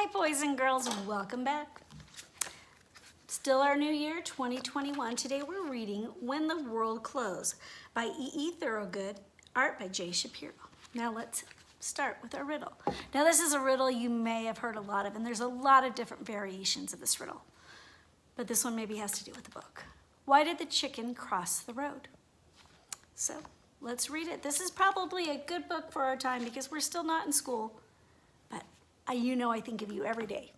Hi, boys and girls. Welcome back. Still our new year, 2021. Today we're reading When the World Closed by E.E. Thorogood, art by J. Shapiro. Now let's start with our riddle. Now this is a riddle you may have heard a lot of, and there's a lot of different variations of this riddle. But this one maybe has to do with the book. Why did the chicken cross the road? So let's read it. This is probably a good book for our time because we're still not in school, but I think of you every day.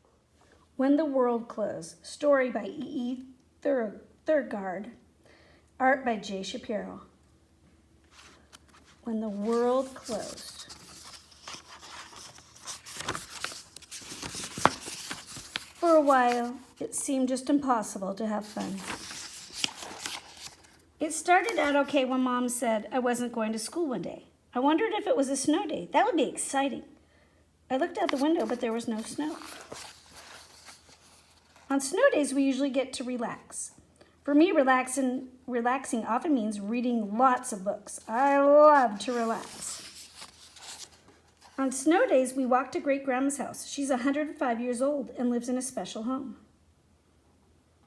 When the World Closed, story by E.E. Thorogood, art by J. Shapiro. When the world closed. For a while, it seemed just impossible to have fun. It started out okay when Mom said I wasn't going to school one day. I wondered if it was a snow day. That would be exciting. I looked out the window, but there was no snow. On snow days, we usually get to relax. For me, relaxing often means reading lots of books. I love to relax. On snow days, we walk to Great-Grandma's house. She's 105 years old and lives in a special home.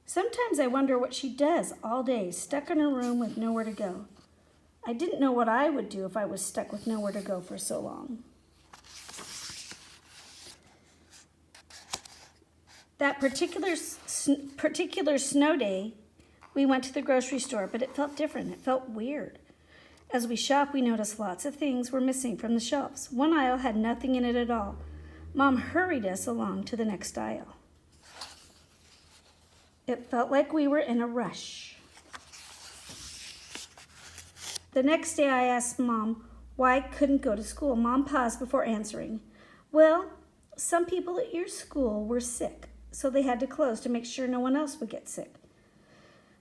Sometimes I wonder what she does all day, stuck in her room with nowhere to go. I didn't know what I would do if I was stuck with nowhere to go for so long. That particular snow day, we went to the grocery store, but it felt different. It felt weird. As we shopped, we noticed lots of things were missing from the shelves. One aisle had nothing in it at all. Mom hurried us along to the next aisle. It felt like we were in a rush. The next day, I asked Mom why I couldn't go to school. Mom paused before answering. Well, some people at your school were sick, so they had to close to make sure no one else would get sick.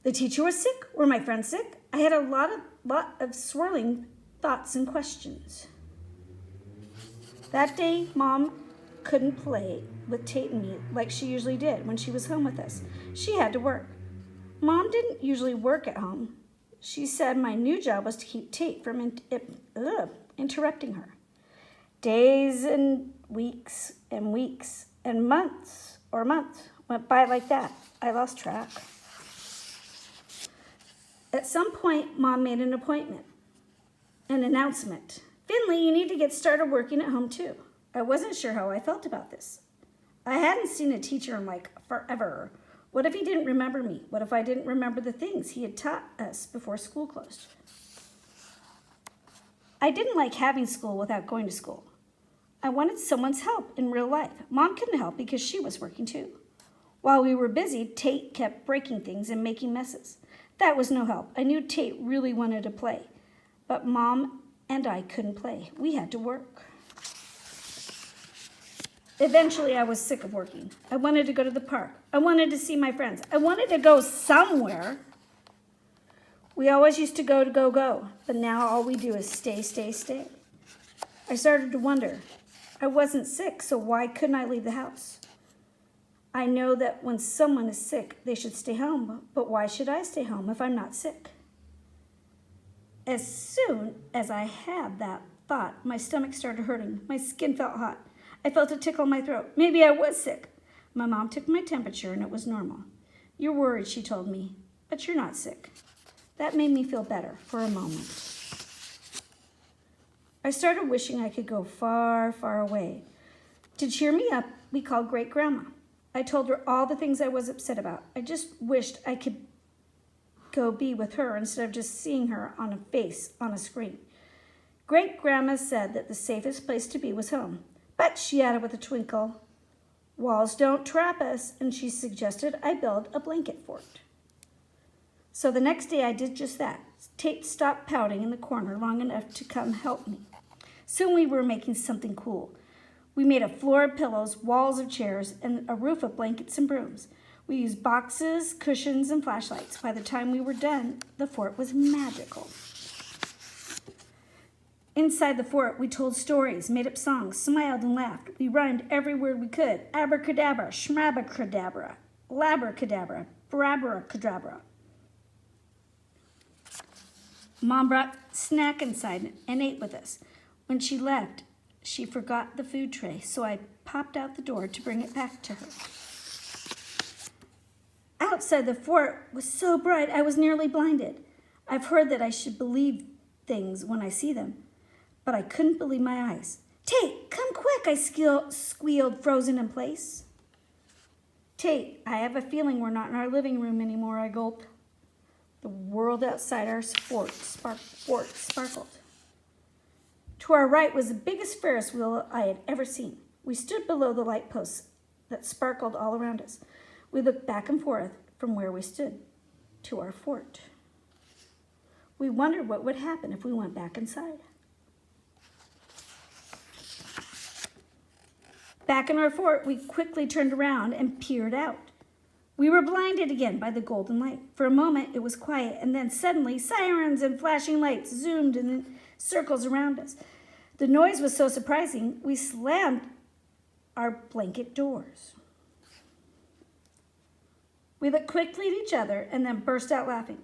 The teacher was sick? Were my friends sick? I had a lot of swirling thoughts and questions. That day, Mom couldn't play with Tate and me like she usually did when she was home with us. She had to work. Mom didn't usually work at home. She said my new job was to keep Tate from interrupting her. Days and weeks and months went by like that. I lost track. At some point, Mom made an announcement. Finley, you need to get started working at home too. I wasn't sure how I felt about this. I hadn't seen a teacher in forever. What if he didn't remember me? What if I didn't remember the things he had taught us before school closed? I didn't like having school without going to school. I wanted someone's help in real life. Mom couldn't help because she was working too. While we were busy, Tate kept breaking things and making messes. That was no help. I knew Tate really wanted to play, but Mom and I couldn't play. We had to work. Eventually, I was sick of working. I wanted to go to the park. I wanted to see my friends. I wanted to go somewhere. We always used to go, but now all we do is stay. I started to wonder. I wasn't sick, so why couldn't I leave the house? I know that when someone is sick, they should stay home, but why should I stay home if I'm not sick? As soon as I had that thought, my stomach started hurting. My skin felt hot. I felt a tickle in my throat. Maybe I was sick. My mom took my temperature and it was normal. You're worried, she told me, but you're not sick. That made me feel better for a moment. I started wishing I could go far, far away. To cheer me up, we called Great-Grandma. I told her all the things I was upset about. I just wished I could go be with her instead of just seeing her on a face on a screen. Great-Grandma said that the safest place to be was home. But she added with a twinkle, walls don't trap us, and she suggested I build a blanket fort. So the next day I did just that. Tate stopped pouting in the corner long enough to come help me. Soon we were making something cool. We made a floor of pillows, walls of chairs, and a roof of blankets and brooms. We used boxes, cushions, and flashlights. By the time we were done, the fort was magical. Inside the fort, we told stories, made up songs, smiled and laughed. We rhymed every word we could. Abracadabra, shmabacadabra, labracadabra, brabracadabra. Mom brought snack inside and ate with us. When she left, She forgot the food tray, so I popped out the door to bring it back to her. Outside the fort was so bright I was nearly blinded. I've heard that I should believe things when I see them, but I couldn't believe my eyes. Tate, come quick, I squealed, frozen in place. Tate, I have a feeling we're not in our living room anymore, I gulped. The world outside our fort sparkled. To our right was the biggest Ferris wheel I had ever seen. We stood below the light posts that sparkled all around us. We looked back and forth from where we stood to our fort. We wondered what would happen if we went back inside. Back in our fort, we quickly turned around and peered out. We were blinded again by the golden light. For a moment, it was quiet, and then suddenly, sirens and flashing lights zoomed in circles around us. The noise was so surprising, we slammed our blanket doors. We looked quickly at each other and then burst out laughing.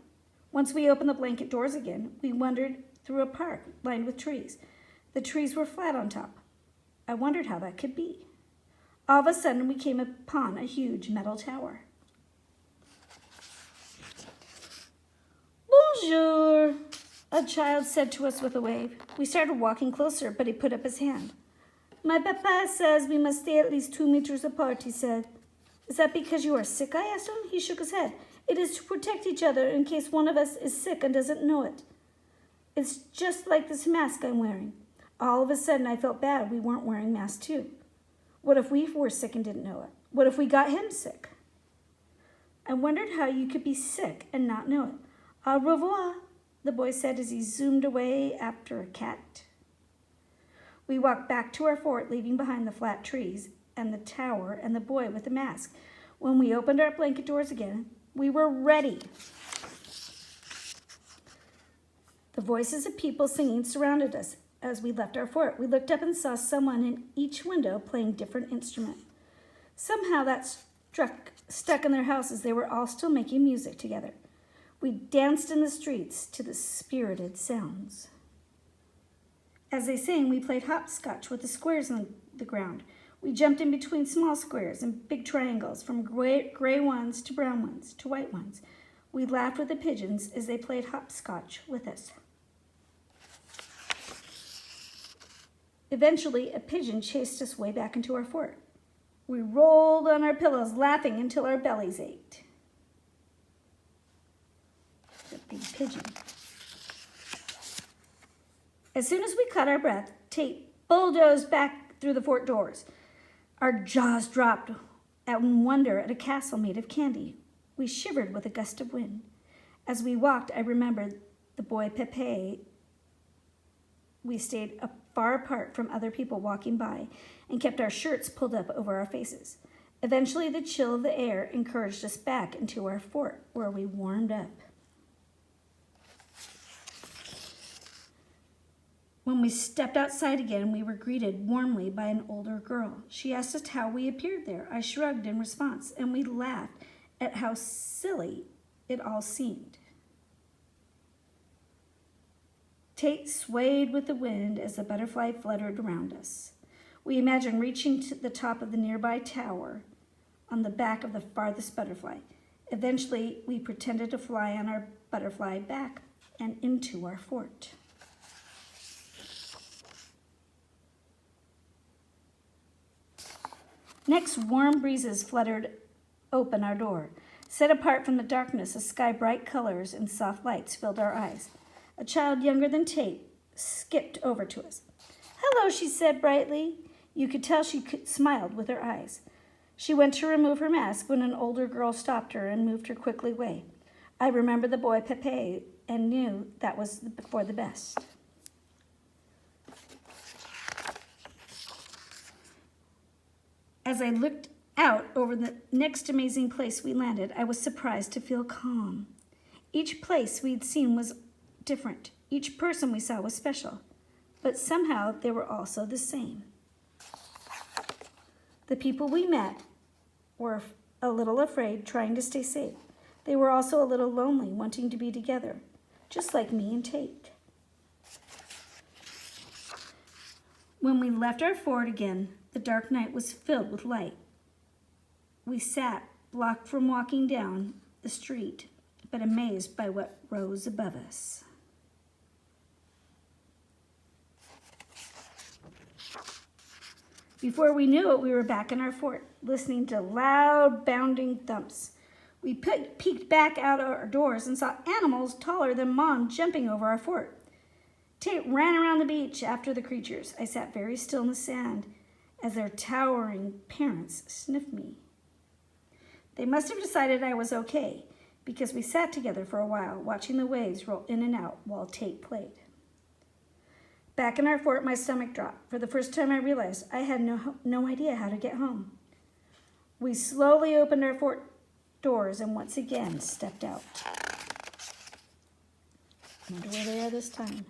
Once we opened the blanket doors again, we wandered through a park lined with trees. The trees were flat on top. I wondered how that could be. All of a sudden, we came upon a huge metal tower. Bonjour, a child said to us with a wave. We started walking closer, but he put up his hand. My papa says we must stay at least 2 meters apart, he said. Is that because you are sick, I asked him. He shook his head. It is to protect each other in case one of us is sick and doesn't know it. It's just like this mask I'm wearing. All of a sudden, I felt bad we weren't wearing masks too. What if we were sick and didn't know it? What if we got him sick? I wondered how you could be sick and not know it. Au revoir, the boy said as he zoomed away after a cat. We walked back to our fort, leaving behind the flat trees and the tower and the boy with the mask. When we opened our blanket doors again, we were ready. The voices of people singing surrounded us. As we left our fort, we looked up and saw someone in each window playing different instrument. Somehow that stuck in their houses. They were all still making music together. We danced in the streets to the spirited sounds. As they sang, we played hopscotch with the squares on the ground. We jumped in between small squares and big triangles, from gray ones to brown ones to white ones. We laughed with the pigeons as they played hopscotch with us. Eventually, a pigeon chased us way back into our fort. We rolled on our pillows, laughing until our bellies ached. The big pigeon. As soon as we caught our breath, Tate bulldozed back through the fort doors. Our jaws dropped in wonder at a castle made of candy. We shivered with a gust of wind. As we walked, I remembered the boy Pepe. We stayed far apart from other people walking by and kept our shirts pulled up over our faces. Eventually, the chill of the air encouraged us back into our fort, where we warmed up. When we stepped outside again, we were greeted warmly by an older girl. She asked us how we appeared there. I shrugged in response, and we laughed at how silly it all seemed. Tate swayed with the wind as the butterfly fluttered around us. We imagined reaching to the top of the nearby tower on the back of the farthest butterfly. Eventually, we pretended to fly on our butterfly back and into our fort. Next, warm breezes fluttered open our door. Set apart from the darkness, a sky bright colors and soft lights filled our eyes. A child younger than Tate skipped over to us. Hello, she said brightly. You could tell she smiled with her eyes. She went to remove her mask when an older girl stopped her and moved her quickly away. I remembered the boy Pepe and knew that was for the best. As I looked out over the next amazing place we landed, I was surprised to feel calm. Each place we'd seen was different. Each person we saw was special, but somehow they were also the same. The people we met were a little afraid, trying to stay safe. They were also a little lonely, wanting to be together, just like me and Tate. When we left our fort again, the dark night was filled with light. We sat, blocked from walking down the street, but amazed by what rose above us. Before we knew it, we were back in our fort, listening to loud, bounding thumps. We peeked back out our doors and saw animals taller than Mom jumping over our fort. Tate ran around the beach after the creatures. I sat very still in the sand as their towering parents sniffed me. They must have decided I was okay, because we sat together for a while, watching the waves roll in and out while Tate played. Back in our fort, my stomach dropped. For the first time, I realized I had no idea how to get home. We slowly opened our fort doors and once again stepped out. I wonder where they are this time.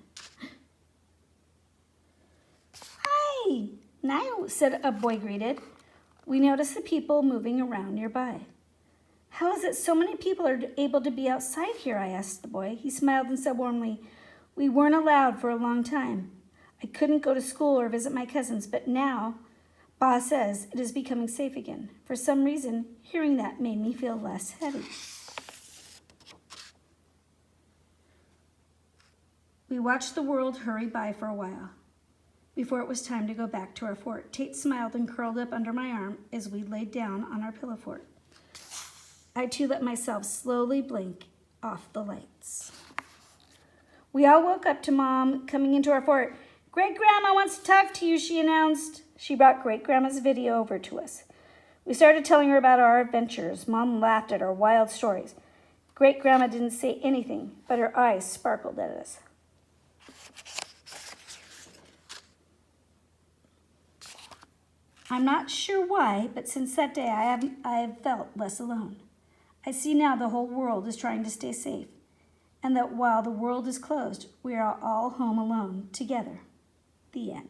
Hi, Niall, said a boy greeted. We noticed the people moving around nearby. How is it so many people are able to be outside here? I asked the boy. He smiled and said warmly, we weren't allowed for a long time. I couldn't go to school or visit my cousins, but now, Ba says it is becoming safe again. For some reason, hearing that made me feel less heavy. We watched the world hurry by for a while before it was time to go back to our fort. Tate smiled and curled up under my arm as we laid down on our pillow fort. I too let myself slowly blink off the lights. We all woke up to Mom coming into our fort. Great-Grandma wants to talk to you, she announced. She brought Great-Grandma's video over to us. We started telling her about our adventures. Mom laughed at our wild stories. Great-Grandma didn't say anything, but her eyes sparkled at us. I'm not sure why, but since that day I have felt less alone. I see now the whole world is trying to stay safe, and that while the world is closed, we are all home alone together. The end.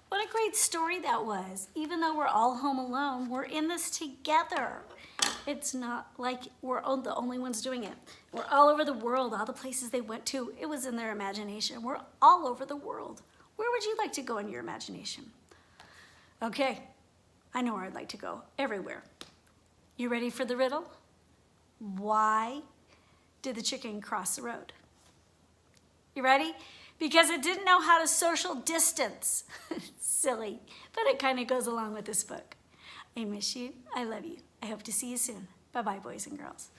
What a great story that was. Even though we're all home alone, we're in this together. It's not like we're the only ones doing it. We're all over the world, all the places they went to. It was in their imagination. We're all over the world. Where would you like to go in your imagination? Okay, I know where I'd like to go. Everywhere. You ready for the riddle? Why did the chicken cross the road? You ready? Because it didn't know how to social distance. Silly, but it kind of goes along with this book. I miss you. I love you. I hope to see you soon. Bye-bye, boys and girls.